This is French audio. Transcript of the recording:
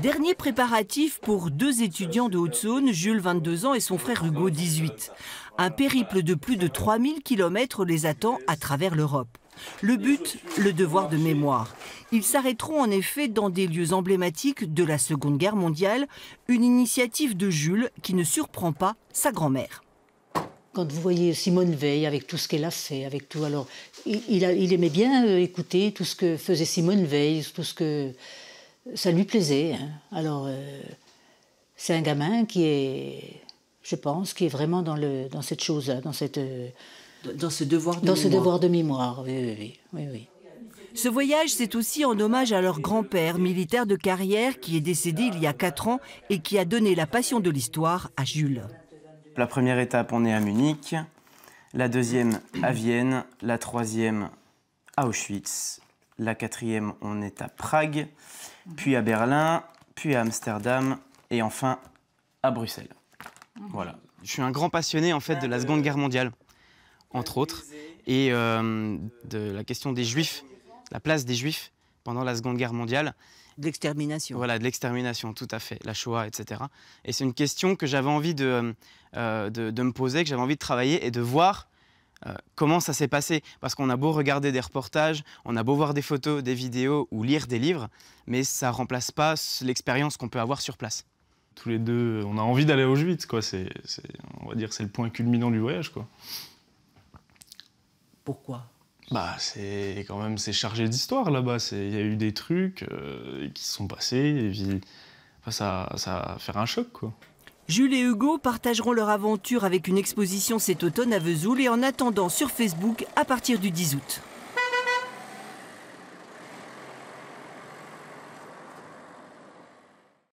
Dernier préparatif pour deux étudiants de Haute-Saône, Jules, 22 ans, et son frère Hugo, 18. Un périple de plus de 3000 km les attend à travers l'Europe. Le but, le devoir de mémoire. Ils s'arrêteront en effet dans des lieux emblématiques de la Seconde Guerre mondiale, une initiative de Jules qui ne surprend pas sa grand-mère. Quand vous voyez Simone Veil avec tout ce qu'elle a fait, avec tout, alors il aimait bien écouter tout ce que faisait Simone Veil, tout ce que ça lui plaisait. Hein. Alors c'est un gamin qui est, je pense, qui est vraiment dans cette chose-là, dans ce devoir de mémoire. Oui. Ce voyage, c'est aussi en hommage à leur grand-père, militaire de carrière, qui est décédé il y a 4 ans et qui a donné la passion de l'histoire à Jules. La première étape, on est à Munich, la deuxième à Vienne, la troisième à Auschwitz, la quatrième, on est à Prague, puis à Berlin, puis à Amsterdam et enfin à Bruxelles. Voilà. Je suis un grand passionné en fait de la Seconde Guerre mondiale, entre autres, et de la question des Juifs, la place des Juifs pendant la Seconde Guerre mondiale. De l'extermination. Voilà, de l'extermination, tout à fait, la Shoah, etc. Et c'est une question que j'avais envie de me poser, que j'avais envie de travailler et de voir comment ça s'est passé. Parce qu'on a beau regarder des reportages, on a beau voir des photos, des vidéos ou lire des livres, mais ça ne remplace pas l'expérience qu'on peut avoir sur place. Tous les deux, on a envie d'aller à Auschwitz, quoi. On va dire c'est le point culminant du voyage, quoi. Pourquoi ? Bah, c'est chargé d'histoire là-bas. Il y a eu des trucs qui se sont passés et puis ça va faire un choc, quoi. Jules et Hugo partageront leur aventure avec une exposition cet automne à Vesoul et en attendant sur Facebook à partir du 10 août.